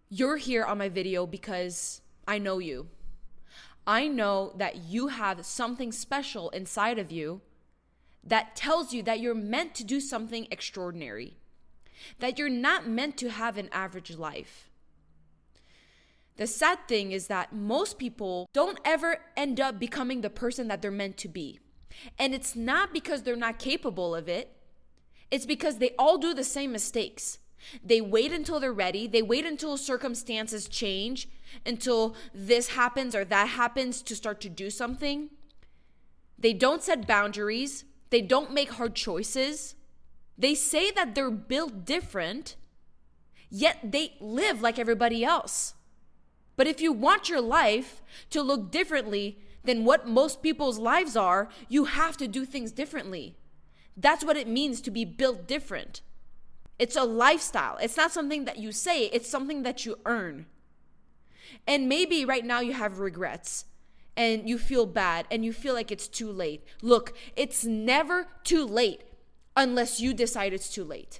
You're here on my video because I know you. I know that you have something special inside of you that tells you that you're meant to do something extraordinary, that you're not meant to have an average life. The sad thing is that most people don't ever end up becoming the person that they're meant to be. And it's not because they're not capable of it. It's because they all do the same mistakes. They wait until they're ready. They wait until circumstances change, until this happens or that happens to start to do something. They don't set boundaries. They don't make hard choices. They say that they're built different, yet they live like everybody else. But if you want your life to look differently than what most people's lives are, you have to do things differently. That's what it means to be built different. It's a lifestyle. It's not something that you say, it's something that you earn. And maybe right now you have regrets and you feel bad and you feel like it's too late. Look, it's never too late unless you decide it's too late.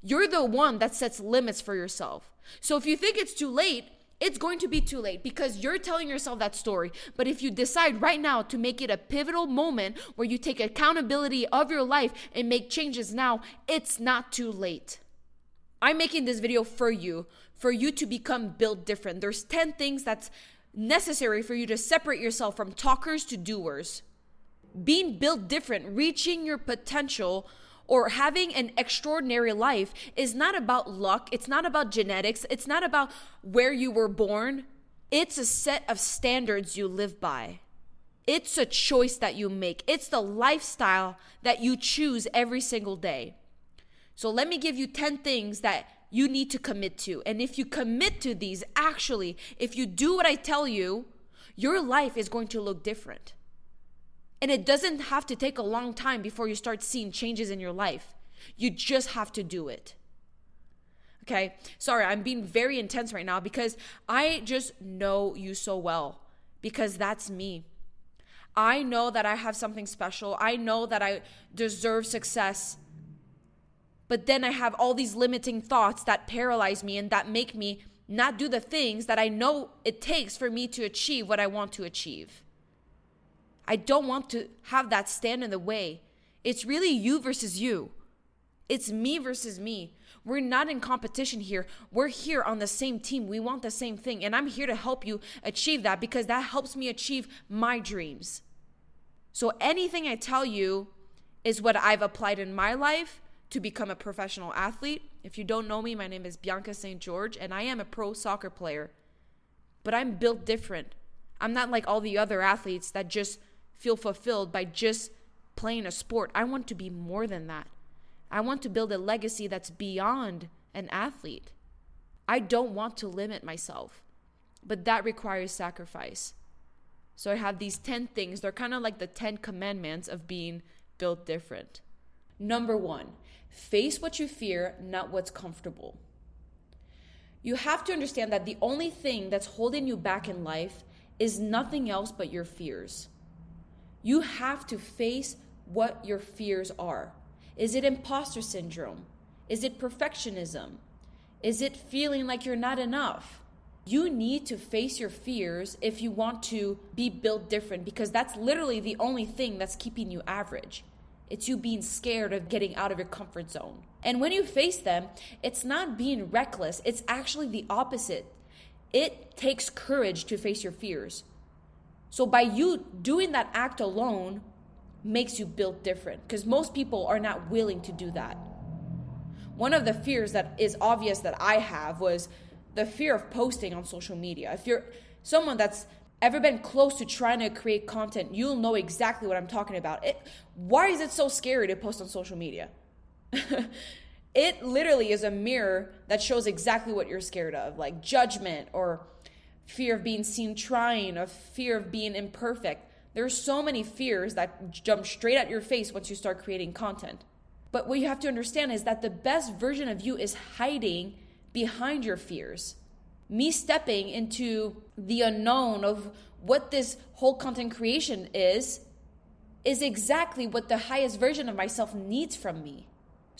You're the one that sets limits for yourself. So if you think it's too late, it's going to be too late because you're telling yourself that story. But if you decide right now to make it a pivotal moment where you take accountability of your life and make changes now, it's not too late. I'm making this video for you to become built different. There's 10 things that's necessary for you to separate yourself from talkers to doers. Being built different, reaching your potential, or having an extraordinary life is not about luck. It's not about genetics. It's not about where you were born. It's a set of standards you live by. It's a choice that you make. It's the lifestyle that you choose every single day. So let me give you 10 things that you need to commit to. And if you commit to these, actually, if you do what I tell you, your life is going to look different. And it doesn't have to take a long time before you start seeing changes in your life. You just have to do it. Okay? Sorry, I'm being very intense right now because I just know you so well, because that's me. I know that I have something special. I know that I deserve success. But then I have all these limiting thoughts that paralyze me and that make me not do the things that I know it takes for me to achieve what I want to achieve. I don't want to have that stand in the way. It's really you versus you. It's me versus me. We're not in competition here. We're here on the same team. We want the same thing. And I'm here to help you achieve that because that helps me achieve my dreams. So anything I tell you is what I've applied in my life to become a professional athlete. If you don't know me, my name is Bianca St. George and I am a pro soccer player. But I'm built different. I'm not like all the other athletes that just feel fulfilled by just playing a sport. I want to be more than that. I want to build a legacy that's beyond an athlete. I don't want to limit myself, but that requires sacrifice. So I have these 10 things. They're kind of like the 10 commandments of being built different. Number 1, face what you fear, not what's comfortable. You have to understand that the only thing that's holding you back in life is nothing else but your fears. You have to face what your fears are. Is it imposter syndrome? Is it perfectionism? Is it feeling like you're not enough? You need to face your fears if you want to be built different, because that's literally the only thing that's keeping you average. It's you being scared of getting out of your comfort zone. And when you face them, it's not being reckless. It's actually the opposite. It takes courage to face your fears. So by you doing that act alone makes you built different, because most people are not willing to do that. One of the fears that is obvious that I have was the fear of posting on social media. If you're someone that's ever been close to trying to create content, you'll know exactly what I'm talking about. Why is it so scary to post on social media? It literally is a mirror that shows exactly what you're scared of, like judgment or fear of being seen trying, or fear of being imperfect. There's so many fears that jump straight at your face once you start creating content. But what you have to understand is that the best version of you is hiding behind your fears. Me stepping into the unknown of what this whole content creation is exactly what the highest version of myself needs from me.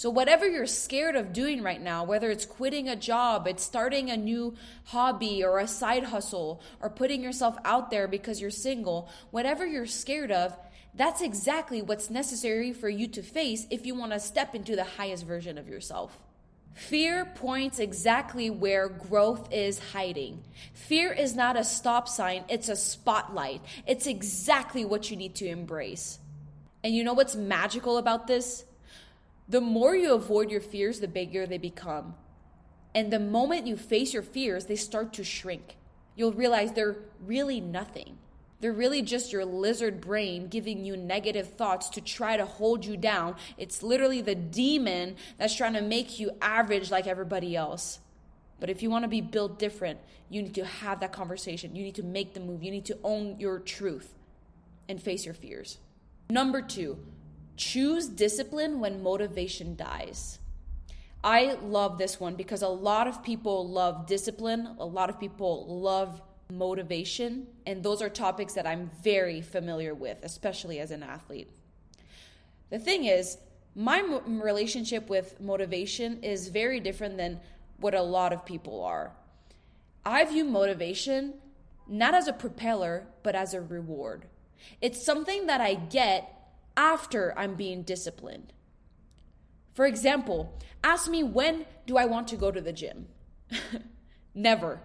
So whatever you're scared of doing right now, whether it's quitting a job, it's starting a new hobby or a side hustle, or putting yourself out there because you're single, whatever you're scared of, that's exactly what's necessary for you to face if you want to step into the highest version of yourself. Fear points exactly where growth is hiding. Fear is not a stop sign, it's a spotlight. It's exactly what you need to embrace. And you know what's magical about this? The more you avoid your fears, the bigger they become. And the moment you face your fears, they start to shrink. You'll realize they're really nothing. They're really just your lizard brain giving you negative thoughts to try to hold you down. It's literally the demon that's trying to make you average like everybody else. But if you want to be built different, you need to have that conversation. You need to make the move. You need to own your truth and face your fears. Number 2, choose discipline when motivation dies. I love this one because a lot of people love discipline. A lot of people love motivation. And those are topics that I'm very familiar with, especially as an athlete. The thing is, my relationship with motivation is very different than what a lot of people are. I view motivation not as a propeller, but as a reward. It's something that I get after I'm being disciplined. For example, ask me, when do I want to go to the gym? Never.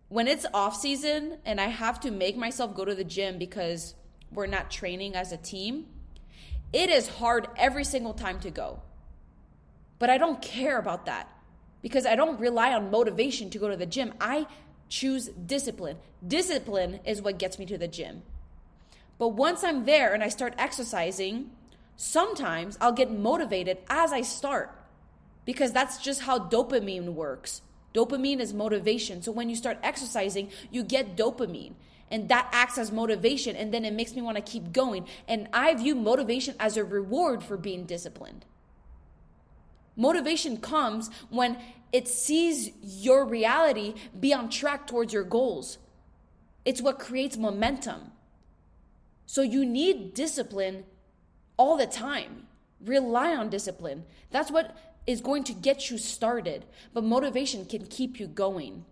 When it's off season and I have to make myself go to the gym because we're not training as a team, it is hard every single time to go. But I don't care about that because I don't rely on motivation to go to the gym. I choose discipline. Discipline is what gets me to the gym. But once I'm there and I start exercising, sometimes I'll get motivated as I start because that's just how dopamine works. Dopamine is motivation. So when you start exercising, you get dopamine and that acts as motivation, and then it makes me want to keep going. And I view motivation as a reward for being disciplined. Motivation comes when it sees your reality be on track towards your goals. It's what creates momentum. So you need discipline all the time. Rely on discipline. That's what is going to get you started. But motivation can keep you going.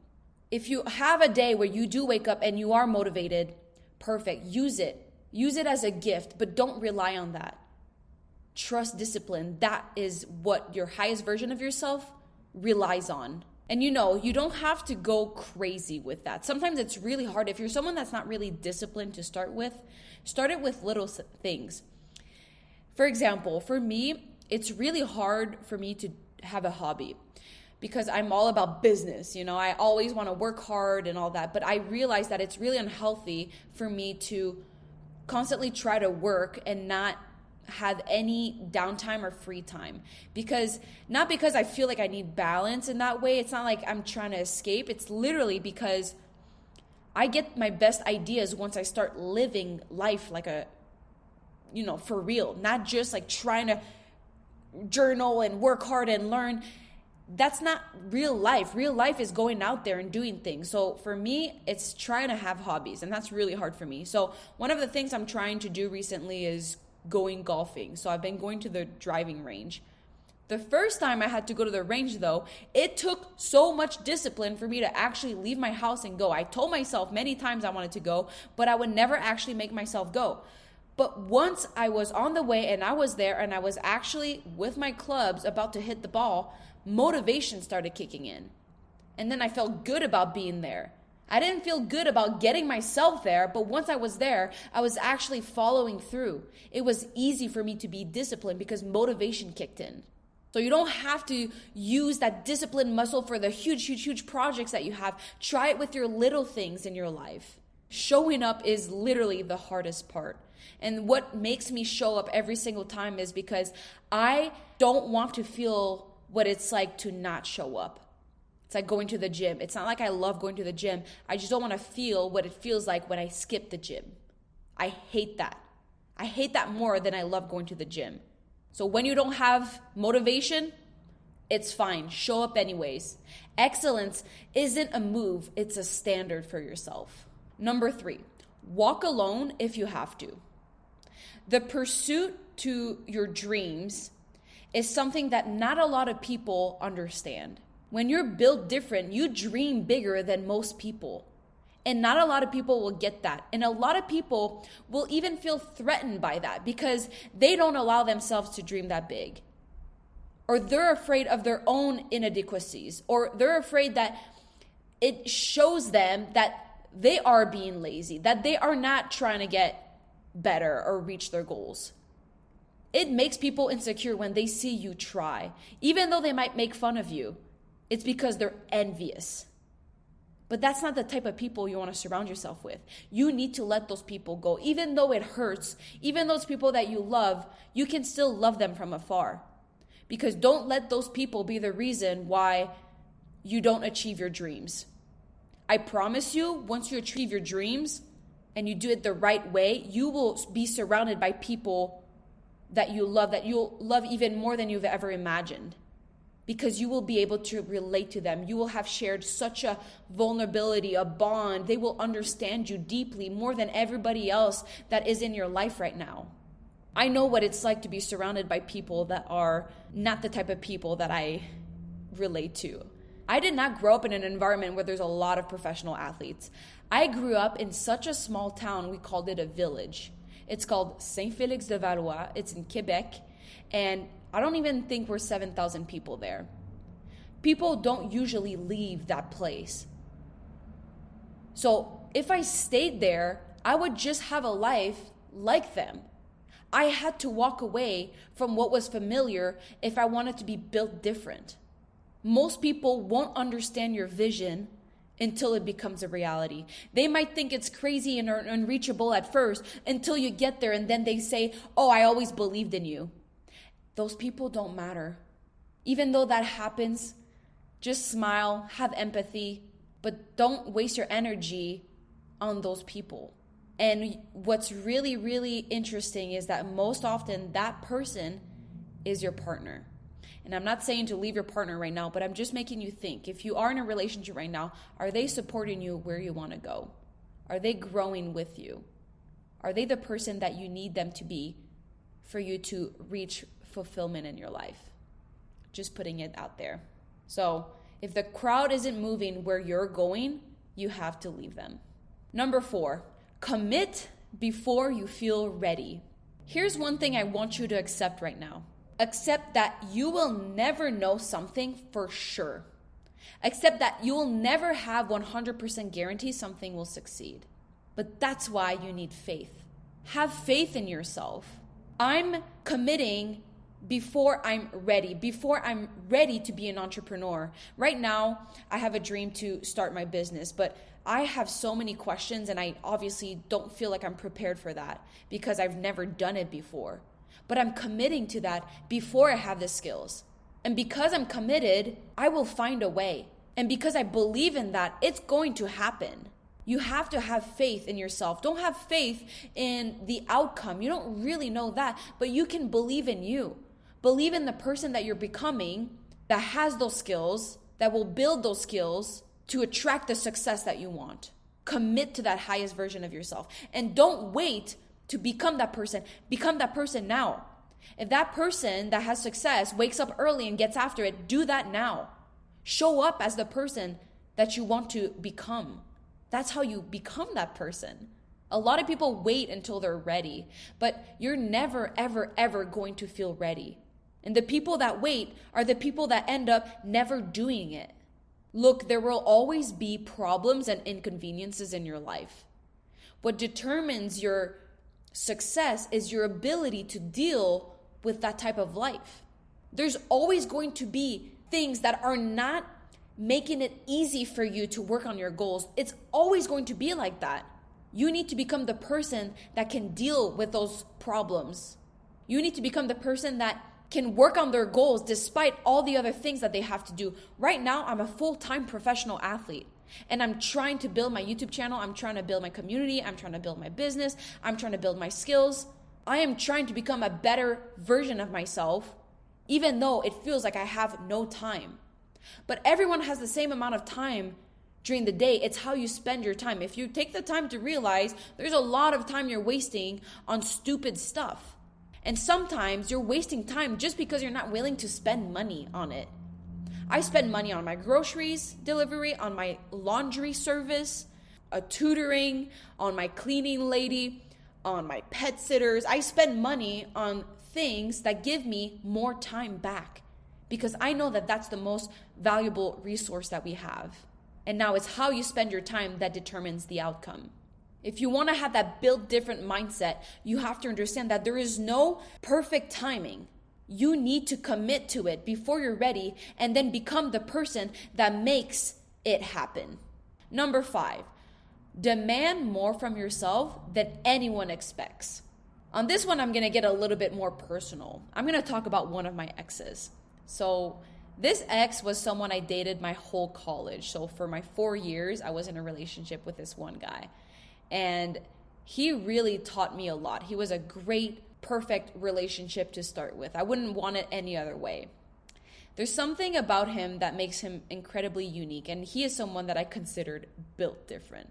If you have a day where you do wake up and you are motivated, perfect. Use it. Use it as a gift, but don't rely on that. Trust discipline. That is what your highest version of yourself relies on. And you don't have to go crazy with that. Sometimes it's really hard. If you're someone that's not really disciplined to start it with little things. For example, for me, it's really hard for me to have a hobby because I'm all about business. I always want to work hard and all that. But I realize that it's really unhealthy for me to constantly try to work and not have any downtime or free time, not because I feel like I need balance in that way. It's not like I'm trying to escape. It's literally because I get my best ideas once I start living life like for real, not just like trying to journal and work hard and learn. That's not real life. Real life is going out there and doing things. So for me, it's trying to have hobbies, and that's really hard for me. So one of the things I'm trying to do recently is going golfing. So I've been going to the driving range. The first time I had to go to the range, though, it took so much discipline for me to actually leave my house and go. I told myself many times I wanted to go, but I would never actually make myself go. But once I was on the way and I was there and I was actually with my clubs about to hit the ball, motivation started kicking in. And then I felt good about being there. I didn't feel good about getting myself there, but once I was there, I was actually following through. It was easy for me to be disciplined because motivation kicked in. So you don't have to use that discipline muscle for the huge projects that you have. Try it with your little things in your life. Showing up is literally the hardest part. And what makes me show up every single time is because I don't want to feel what it's like to not show up. It's like going to the gym. It's not like I love going to the gym. I just don't want to feel what it feels like when I skip the gym. I hate that. I hate that more than I love going to the gym. So when you don't have motivation, it's fine. Show up anyways. Excellence isn't a move. It's a standard for yourself. Number 3, walk alone if you have to. The pursuit to your dreams is something that not a lot of people understand. When you're built different, you dream bigger than most people. And not a lot of people will get that. And a lot of people will even feel threatened by that because they don't allow themselves to dream that big. Or they're afraid of their own inadequacies. Or they're afraid that it shows them that they are being lazy, that they are not trying to get better or reach their goals. It makes people insecure when they see you try, even though they might make fun of you. It's because they're envious. But that's not the type of people you want to surround yourself with. You need to let those people go. Even though it hurts, even those people that you love, you can still love them from afar. Because don't let those people be the reason why you don't achieve your dreams. I promise you, once you achieve your dreams and you do it the right way, you will be surrounded by people that you'll love even more than you've ever imagined. Because you will be able to relate to them. You will have shared such a vulnerability, a bond. They will understand you deeply more than everybody else that is in your life right now. I know what it's like to be surrounded by people that are not the type of people that I relate to. I did not grow up in an environment where there's a lot of professional athletes. I grew up in such a small town, we called it a village. It's called Saint-Félix-de-Valois. It's in Quebec. And I don't even think we're 7,000 people there. People don't usually leave that place. So if I stayed there, I would just have a life like them. I had to walk away from what was familiar if I wanted to be built different. Most people won't understand your vision until it becomes a reality. They might think it's crazy and unreachable at first until you get there and then they say, "Oh, I always believed in you." Those people don't matter. Even though that happens, just smile, have empathy, but don't waste your energy on those people. And what's really, really interesting is that most often that person is your partner. And I'm not saying to leave your partner right now, but I'm just making you think. If you are in a relationship right now, are they supporting you where you want to go? Are they growing with you? Are they the person that you need them to be for you to reach fulfillment in your life? Just putting it out there. So if the crowd isn't moving where you're going, you have to leave them. Number 4, commit before you feel ready. Here's one thing I want you to accept right now. Accept that you will never know something for sure. Accept that you will never have 100% guarantee something will succeed. But that's why you need faith. Have faith in yourself. I'm committing before I'm ready to be an entrepreneur. Right now, I have a dream to start my business, but I have so many questions and I obviously don't feel like I'm prepared for that because I've never done it before. But I'm committing to that before I have the skills. And because I'm committed, I will find a way. And because I believe in that, it's going to happen. You have to have faith in yourself. Don't have faith in the outcome. You don't really know that, but you can believe in you. Believe in the person that you're becoming that has those skills, that will build those skills to attract the success that you want. Commit to that highest version of yourself. And don't wait to become that person. Become that person now. If that person that has success wakes up early and gets after it, do that now. Show up as the person that you want to become. That's how you become that person. A lot of people wait until they're ready, but you're never, ever, ever going to feel ready. And the people that wait are the people that end up never doing it. Look, there will always be problems and inconveniences in your life. What determines your success is your ability to deal with that type of life. There's always going to be things that are not making it easy for you to work on your goals. It's always going to be like that. You need to become the person that can deal with those problems. You need to become the person that can work on their goals despite all the other things that they have to do. Right now, I'm a full-time professional athlete. And I'm trying to build my YouTube channel. I'm trying to build my community. I'm trying to build my business. I'm trying to build my skills. I am trying to become a better version of myself, even though it feels like I have no time. But everyone has the same amount of time during the day. It's how you spend your time. If you take the time to realize there's a lot of time you're wasting on stupid stuff. And sometimes you're wasting time just because you're not willing to spend money on it. I spend money on my groceries delivery, on my laundry service, a tutoring, on my cleaning lady, on my pet sitters. I spend money on things that give me more time back because I know that that's the most valuable resource that we have. And now it's how you spend your time that determines the outcome. If you want to have that build different mindset, you have to understand that there is no perfect timing. You need to commit to it before you're ready and then become the person that makes it happen. Number 5, demand more from yourself than anyone expects. On this one, I'm going to get a little bit more personal. I'm going to talk about one of my exes. So this ex was someone I dated my whole college. So for my 4 years, I was in a relationship with this one guy. And he really taught me a lot. He was a great, perfect relationship to start with. I wouldn't want it any other way. There's something about him that makes him incredibly unique. And he is someone that I considered built different.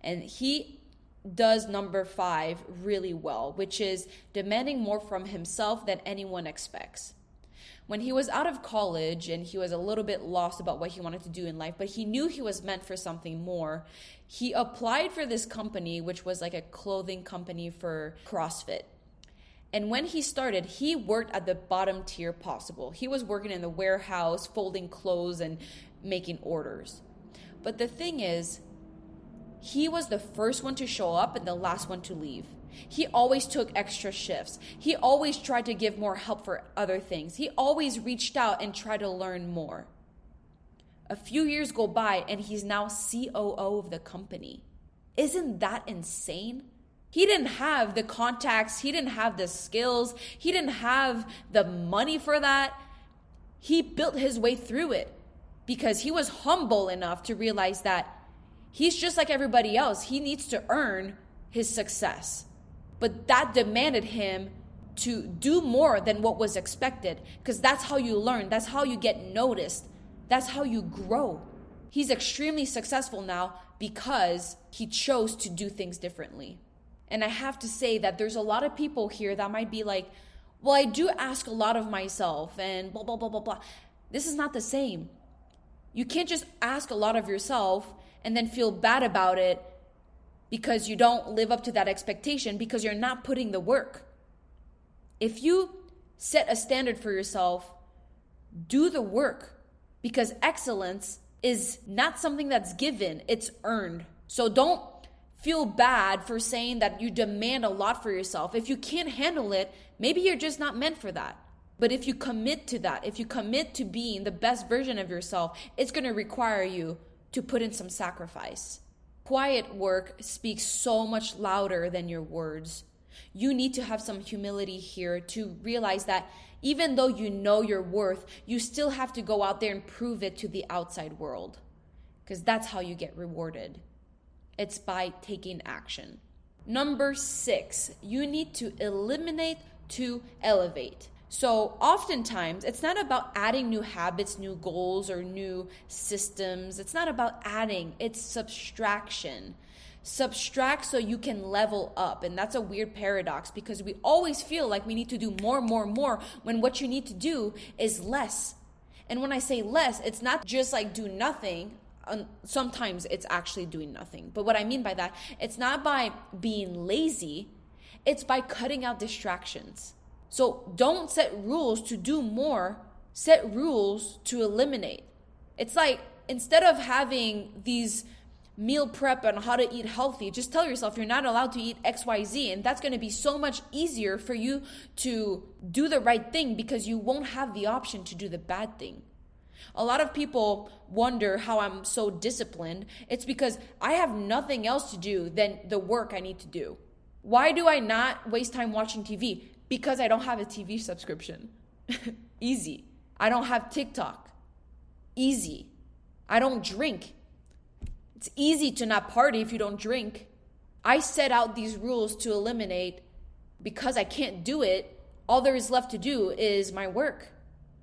And he does number 5 really well, which is demanding more from himself than anyone expects. When he was out of college and he was a little bit lost about what he wanted to do in life, but he knew he was meant for something more, he applied for this company, which was like a clothing company for CrossFit. And when he started, he worked at the bottom tier possible. He was working in the warehouse, folding clothes and making orders. But the thing is, he was the first one to show up and the last one to leave. He always took extra shifts. He always tried to give more help for other things. He always reached out and tried to learn more. A few years go by and he's now COO of the company. Isn't that insane? He didn't have the contacts. He didn't have the skills. He didn't have the money for that. He built his way through it because he was humble enough to realize that he's just like everybody else. He needs to earn his success. But that demanded him to do more than what was expected because that's how you learn. That's how you get noticed. That's how you grow. He's extremely successful now because he chose to do things differently. And I have to say that there's a lot of people here that might be like, well, I do ask a lot of myself and blah, blah, blah, blah, blah. This is not the same. You can't just ask a lot of yourself and then feel bad about it because you don't live up to that expectation because you're not putting the work. If you set a standard for yourself, do the work because excellence is not something that's given, it's earned. So don't feel bad for saying that you demand a lot for yourself. If you can't handle it, maybe you're just not meant for that. But if you commit to that, if you commit to being the best version of yourself, it's going to require you to put in some sacrifice. Quiet work speaks so much louder than your words. You need to have some humility here to realize that even though you know your worth, you still have to go out there and prove it to the outside world. Because that's how you get rewarded. It's by taking action. Number 6, you need to eliminate to elevate. So oftentimes, it's not about adding new habits, new goals, or new systems. It's not about adding, it's subtraction. Subtract so you can level up. And that's a weird paradox because we always feel like we need to do more when what you need to do is less. And when I say less, it's not just like do nothing. Sometimes it's actually doing nothing. But what I mean by that, it's not by being lazy, it's by cutting out distractions. So don't set rules to do more, set rules to eliminate. It's like instead of having these meal prep on how to eat healthy, just tell yourself you're not allowed to eat XYZ, and that's going to be so much easier for you to do the right thing because you won't have the option to do the bad thing. A lot of people wonder how I'm so disciplined. It's because I have nothing else to do than the work I need to do. Why do I not waste time watching TV? Because I don't have a TV subscription. Easy. I don't have TikTok. Easy. I don't drink. It's easy to not party if you don't drink. I set out these rules to eliminate because I can't do it. All there is left to do is my work.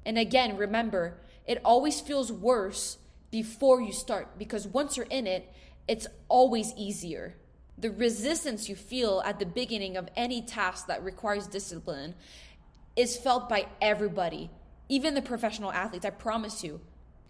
And again, remember, it always feels worse before you start because once you're in it, it's always easier. The resistance you feel at the beginning of any task that requires discipline is felt by everybody, even the professional athletes. I promise you.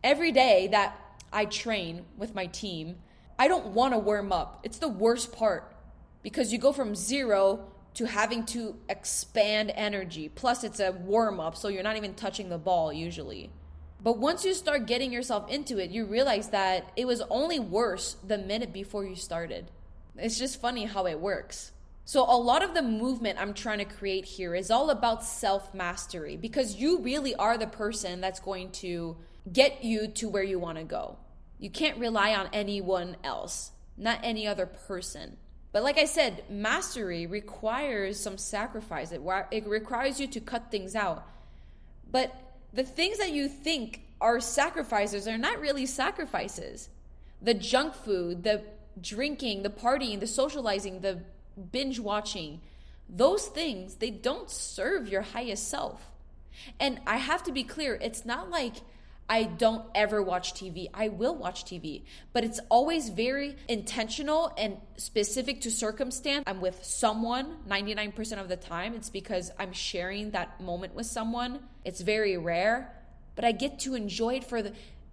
Every day that I train with my team, I don't want to warm up. It's the worst part because you go from zero to having to expand energy. Plus, it's a warm up, so you're not even touching the ball usually. But once you start getting yourself into it, you realize that it was only worse the minute before you started. It's just funny how it works. So a lot of the movement I'm trying to create here is all about self-mastery because you really are the person that's going to get you to where you want to go. You can't rely on anyone else, not any other person. But like I said, mastery requires some sacrifice. It requires you to cut things out. But the things that you think are sacrifices are not really sacrifices. The junk food, the drinking, the partying, the socializing, the binge watching, those things, they don't serve your highest self. And I have to be clear, it's not like I don't ever watch TV. I will watch TV, but it's always very intentional and specific to circumstance. I'm with someone 99% of the time. It's because I'm sharing that moment with someone. It's very rare, but I get to enjoy it for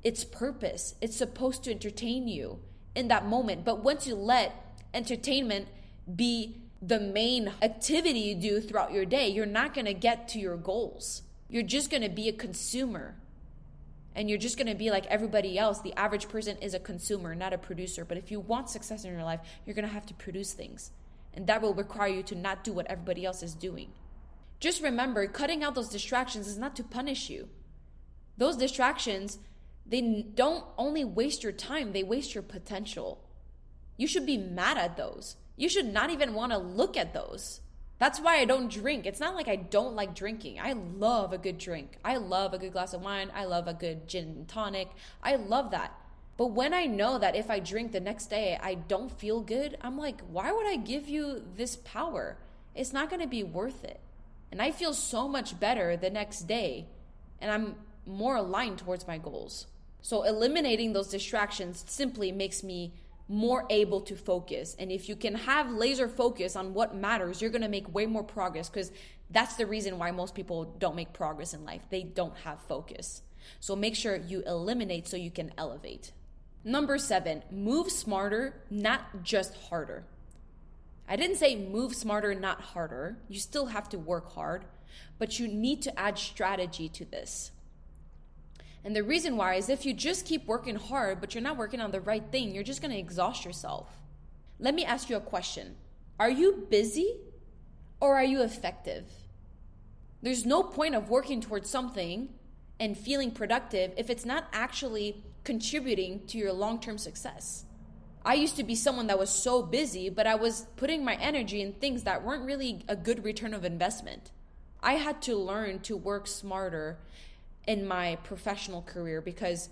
its purpose. It's supposed to entertain you in that moment. But once you let entertainment be the main activity you do throughout your day, you're not going to get to your goals. You're just going to be a consumer. And you're just going to be like everybody else. The average person is a consumer, not a producer. But if you want success in your life, you're going to have to produce things. And that will require you to not do what everybody else is doing. Just remember, cutting out those distractions is not to punish you. Those distractions, they don't only waste your time, they waste your potential. You should be mad at those. You should not even want to look at those. That's why I don't drink. It's not like I don't like drinking. I love a good drink. I love a good glass of wine. I love a good gin and tonic. I love that. But when I know that if I drink the next day, I don't feel good, I'm like, why would I give you this power? It's not going to be worth it. And I feel so much better the next day. And I'm more aligned towards my goals. So eliminating those distractions simply makes me more able to focus. And if you can have laser focus on what matters, you're going to make way more progress, because that's the reason why most people don't make progress in life. They don't have focus. So make sure you eliminate so you can elevate. Number 7, move smarter, not just harder. I didn't say move smarter, not harder. You still have to work hard, but you need to add strategy to this. And the reason why is if you just keep working hard, but you're not working on the right thing, you're just going to exhaust yourself. Let me ask you a question. Are you busy or are you effective? There's no point of working towards something and feeling productive if it's not actually contributing to your long-term success. I used to be someone that was so busy, but I was putting my energy in things that weren't really a good return of investment. I had to learn to work smarter in my professional career, because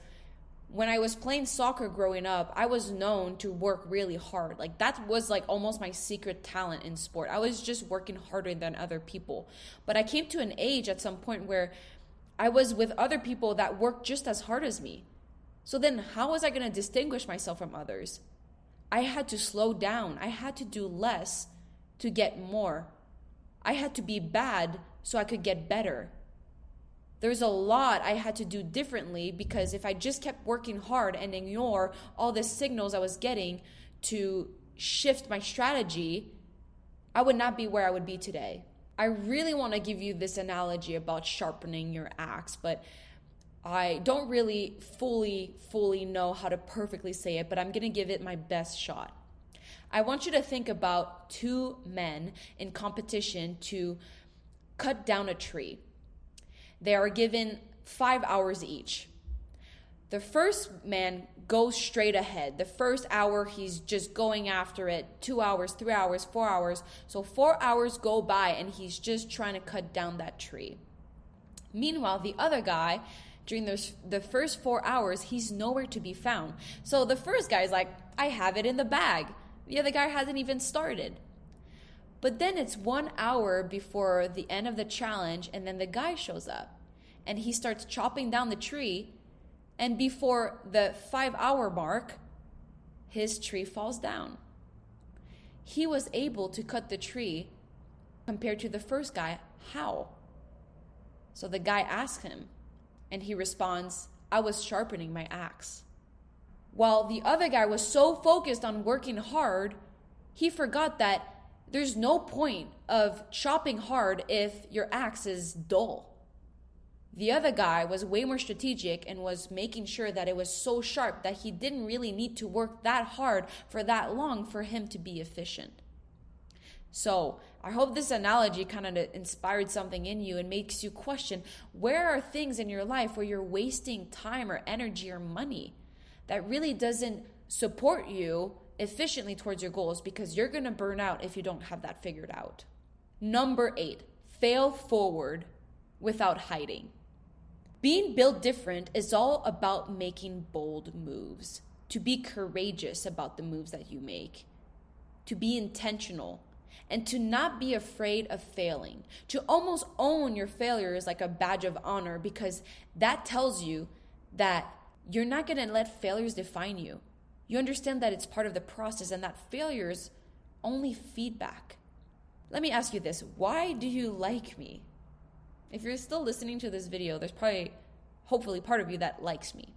when I was playing soccer growing up, I was known to work really hard. Like that was like almost my secret talent in sport. I was just working harder than other people. But I came to an age at some point where I was with other people that worked just as hard as me. So then how was I going to distinguish myself from others? I had to slow down. I had to do less to get more. I had to be bad so I could get better. There's a lot I had to do differently, because if I just kept working hard and ignore all the signals I was getting to shift my strategy, I would not be where I would be today. I really want to give you this analogy about sharpening your axe, but I don't really fully know how to perfectly say it, but I'm going to give it my best shot. I want you to think about 2 men in competition to cut down a tree. They are given 5 hours each. The first man goes straight ahead. The first hour, he's just going after it. 2 hours, 3 hours, 4 hours. So 4 hours go by and he's just trying to cut down that tree. Meanwhile, the other guy, during the first 4 hours, he's nowhere to be found. So the first guy's like, I have it in the bag. The other guy hasn't even started. But then it's 1 hour before the end of the challenge, and then the guy shows up and he starts chopping down the tree, and before the 5 hour mark, his tree falls down. he was able to cut the tree compared to the first guy. How? So the guy asked him, and he responds, I was sharpening my axe. While the other guy was so focused on working hard, he forgot that there's no point of chopping hard if your axe is dull. The other guy was way more strategic and was making sure that it was so sharp that he didn't really need to work that hard for that long for him to be efficient. So I hope this analogy kind of inspired something in you and makes you question, where are things in your life where you're wasting time or energy or money that really doesn't support you efficiently towards your goals, because you're going to burn out if you don't have that figured out. Number 8, fail forward without hiding. Being built different is all about making bold moves, to be courageous about the moves that you make, to be intentional, and to not be afraid of failing, to almost own your failures like a badge of honor, because that tells you that you're not going to let failures define you. You understand that it's part of the process and that failure is only feedback. Let me ask you this. Why do you like me? If you're still listening to this video, there's probably, hopefully, part of you that likes me.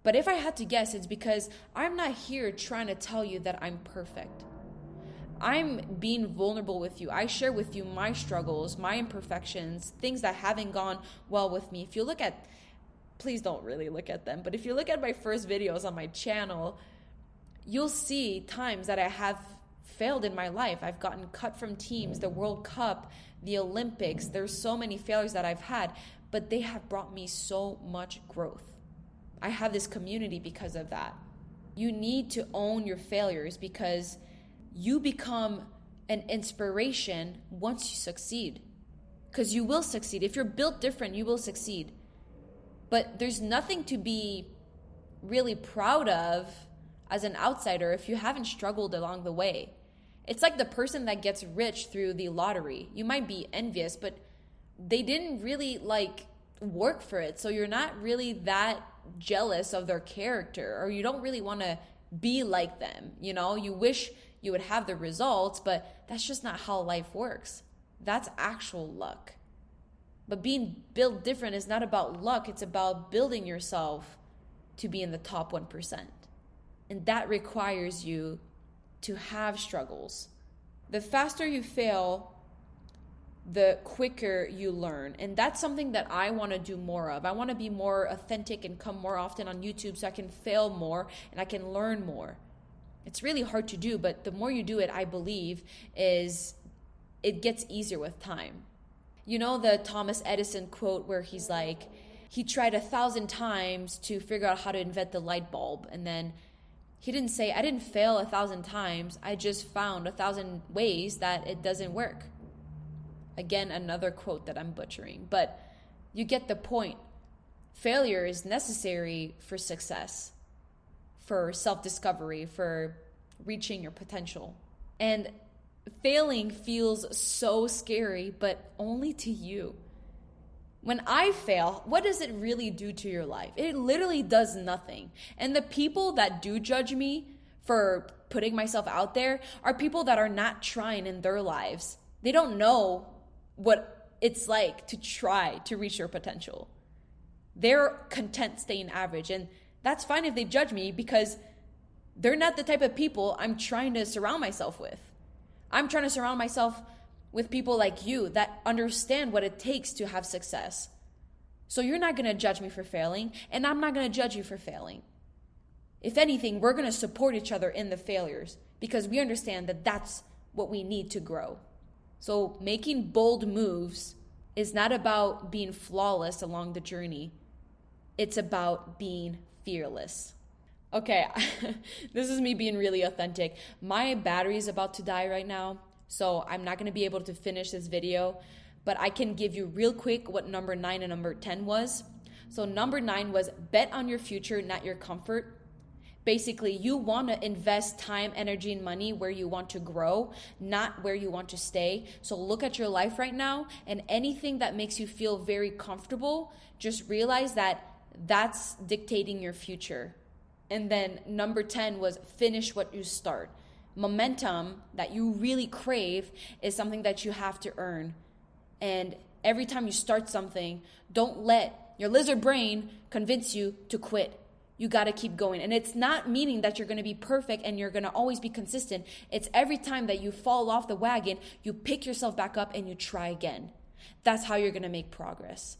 But if I had to guess, it's because I'm not here trying to tell you that I'm perfect. I'm being vulnerable with you. I share with you my struggles, my imperfections, things that haven't gone well with me. If you look at, please don't really look at them, but if you look at my first videos on my channel, you'll see times that I have failed in my life. I've gotten cut from teams, the World Cup, the Olympics. There's so many failures that I've had, but they have brought me so much growth. I have this community because of that. You need to own your failures because you become an inspiration once you succeed. Because you will succeed. If you're built different, you will succeed. But there's nothing to be really proud of as an outsider if you haven't struggled along the way. It's like the person that gets rich through the lottery. You might be envious, but they didn't really work for it. So you're not really that jealous of their character, or you don't really want to be like them. You wish you would have the results, but that's just not how life works. That's actual luck. But being built different is not about luck. It's about building yourself to be in the top 1%. And that requires you to have struggles. The faster you fail, the quicker you learn. And that's something that I want to do more of. I want to be more authentic and come more often on YouTube so I can fail more and I can learn more. It's really hard to do, but the more you do it, I believe, is it gets easier with time. You know the Thomas Edison quote where he's like, he tried 1,000 times to figure out how to invent the light bulb. And then he didn't say, I didn't fail 1,000 times. I just found 1,000 ways that it doesn't work. Again, another quote that I'm butchering, but you get the point. Failure is necessary for success, for self-discovery, for reaching your potential. And failing feels so scary, but only to you. When I fail, what does it really do to your life? It literally does nothing. And the people that do judge me for putting myself out there are people that are not trying in their lives. They don't know what it's like to try to reach your potential. They're content staying average. And that's fine if they judge me because they're not the type of people I'm trying to surround myself with. I'm trying to surround myself with people like you that understand what it takes to have success. So you're not going to judge me for failing, and I'm not going to judge you for failing. If anything, we're going to support each other in the failures because we understand that that's what we need to grow. So making bold moves is not about being flawless along the journey. It's about being fearless. Okay, this is me being really authentic. My battery is about to die right now, so I'm not going to be able to finish this video, but I can give you real quick what number 9 and number 10 was. So number 9 was bet on your future, not your comfort. Basically, you want to invest time, energy, and money where you want to grow, not where you want to stay. So look at your life right now, and anything that makes you feel very comfortable, just realize that that's dictating your future. And then number 10 was finish what you start. momentum that you really crave is something that you have to earn. And every time you start something, don't let your lizard brain convince you to quit. You got to keep going. And it's not meaning that you're going to be perfect and you're going to always be consistent. It's every time that you fall off the wagon, you pick yourself back up and you try again. That's how you're going to make progress.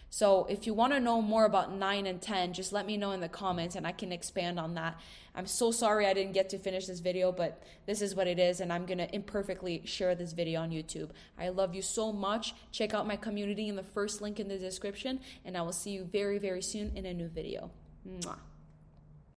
So if you want to know more about 9 and 10, just let me know in the comments and I can expand on that. I'm so sorry I didn't get to finish this video, but this is what it is, and I'm going to imperfectly share this video on YouTube. I love you so much. Check out my community in the first link in the description, and I will see you very, very soon in a new video. Mwah.